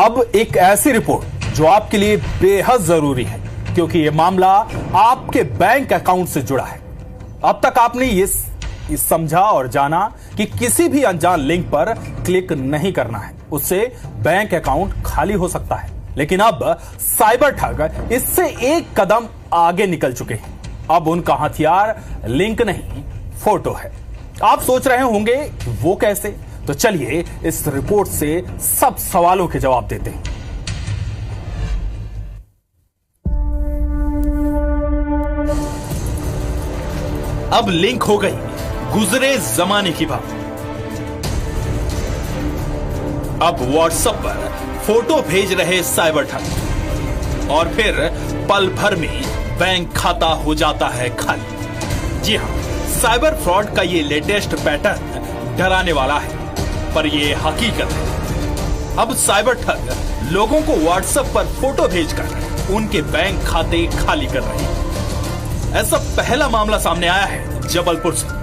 अब एक ऐसी रिपोर्ट जो आपके लिए बेहद जरूरी है, क्योंकि यह मामला आपके बैंक अकाउंट से जुड़ा है। अब तक आपने ये समझा और जाना कि किसी भी अनजान लिंक पर क्लिक नहीं करना है, उससे बैंक अकाउंट खाली हो सकता है। लेकिन अब साइबर ठग इससे एक कदम आगे निकल चुके हैं। अब उनका हथियार लिंक नहीं, फोटो है। आप सोच रहे होंगे कि वो कैसे? तो चलिए इस रिपोर्ट से सब सवालों के जवाब देते हैं। अब लिंक हो गई गुजरे जमाने की बात। अब व्हाट्सएप पर फोटो भेज रहे साइबर ठग और फिर पल भर में बैंक खाता हो जाता है खाली। जी हां, साइबर फ्रॉड का ये लेटेस्ट पैटर्न डराने वाला है, पर ये हकीकत है। अब साइबर ठग लोगों को व्हाट्सएप पर फोटो भेजकर उनके बैंक खाते खाली कर रहे हैं। ऐसा पहला मामला सामने आया है जबलपुर से।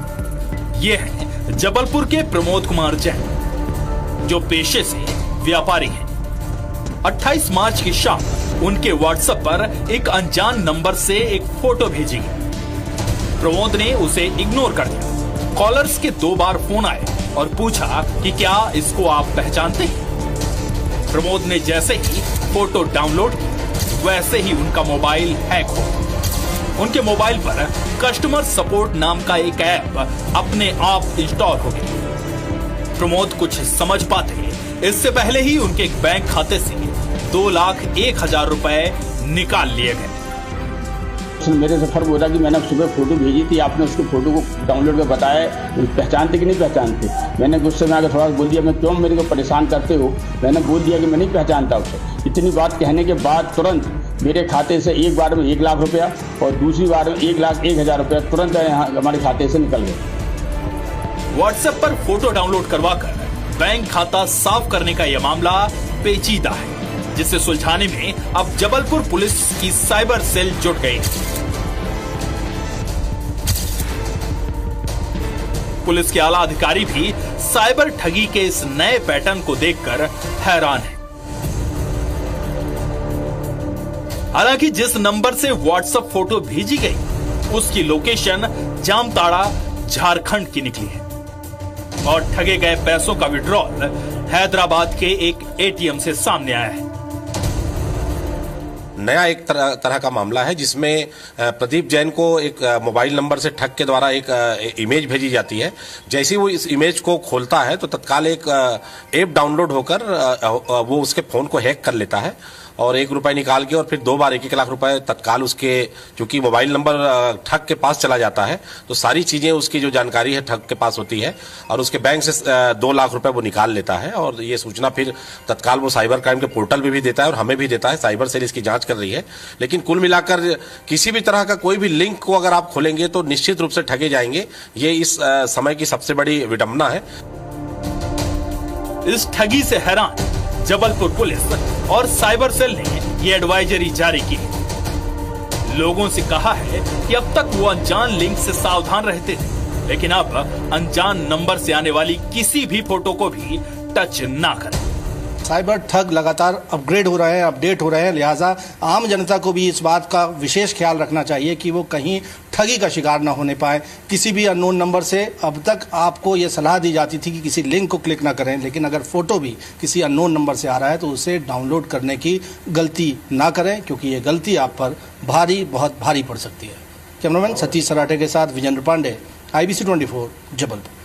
ये है जबलपुर के प्रमोद कुमार जैन, जो पेशे से व्यापारी हैं। 28 मार्च की शाम उनके व्हाट्सएप पर एक अनजान नंबर से एक फोटो भेजी गई। प्रमोद ने उसे इग्नोर कर दिया। कॉलर्स के 2 बार फोन आए और पूछा कि क्या इसको आप पहचानते हैं। प्रमोद ने जैसे ही फोटो डाउनलोड की, वैसे ही उनका मोबाइल हैक हो गया। उनके मोबाइल पर कस्टमर सपोर्ट नाम का एक ऐप अपने आप इंस्टॉल हो गया। प्रमोद कुछ समझ पाते इससे पहले ही उनके बैंक खाते से 2,01,000 रुपए निकाल लिए गए। मेरे से फर्क होता कि मैंने सुबह फोटो भेजी थी, आपने उसको फोटो को डाउनलोड कर बताया पहचानते कि नहीं पहचानते। मैंने गुस्से में आकर थोड़ा बोल दिया, मैं क्यों मेरे को परेशान करते हो। मैंने बोल दिया कि मैं नहीं पहचानता उसे। इतनी बात कहने के बाद तुरंत मेरे खाते से एक बार में 1 लाख रुपया और दूसरी बार में 1,01,000 रुपया तुरंत हमारे खाते से निकल गए। व्हाट्सएप पर फोटो डाउनलोड करवाकर बैंक खाता साफ करने का यह मामला पेचीदा है, जिसे सुलझाने में अब जबलपुर पुलिस की साइबर सेल जुट गई। पुलिस के आला अधिकारी भी साइबर ठगी के इस नए पैटर्न को देखकर हैरान हैं। हालांकि जिस नंबर से व्हाट्सएप फोटो भेजी गई, उसकी लोकेशन जामताड़ा, झारखंड की निकली है और ठगे गए पैसों का विड्रॉल हैदराबाद के एक एटीएम से सामने आया है। नया एक तरह का मामला है, जिसमें प्रदीप जैन को एक मोबाइल नंबर से ठग के द्वारा एक इमेज भेजी जाती है। जैसे ही वो इस इमेज को खोलता है तो तत्काल एक ऐप डाउनलोड होकर वो उसके फोन को हैक कर लेता है और 1 रुपए निकाल के और फिर 2 बार 1-1 लाख रुपए तत्काल उसके, चूंकि मोबाइल नंबर ठग के पास चला जाता है तो सारी चीजें उसकी जो जानकारी है ठग के पास होती है और उसके बैंक से 2 लाख रुपए वो निकाल लेता है। और ये सूचना फिर तत्काल वो साइबर क्राइम के पोर्टल पे भी देता है और हमें भी देता है। साइबर सेल इसकी जांच कर रही है। लेकिन कुल मिलाकर किसी भी तरह का कोई भी लिंक को अगर आप खोलेंगे तो निश्चित रूप से ठगे जाएंगे। ये इस समय की सबसे बड़ी विडंबना है। इस ठगी से हैरान जबलपुर पुलिस और साइबर सेल ने ये एडवाइजरी जारी की है। लोगों से कहा है कि अब तक वो अनजान लिंक से सावधान रहते थे, लेकिन अब अनजान नंबर से आने वाली किसी भी फोटो को भी टच ना करें। साइबर ठग लगातार अपग्रेड हो रहे हैं, अपडेट हो रहे हैं, लिहाजा आम जनता को भी इस बात का विशेष ख्याल रखना चाहिए कि वो कहीं ठगी का शिकार ना होने पाए किसी भी अननोन नंबर से। अब तक आपको ये सलाह दी जाती थी कि किसी लिंक को क्लिक ना करें, लेकिन अगर फोटो भी किसी अननोन नंबर से आ रहा है तो उसे डाउनलोड करने की गलती ना करें, क्योंकि ये गलती आप पर बहुत भारी पड़ सकती है। कैमरामैन सतीश सराठे के साथ विजेंद्र पांडे, IBC 24, जबलपुर।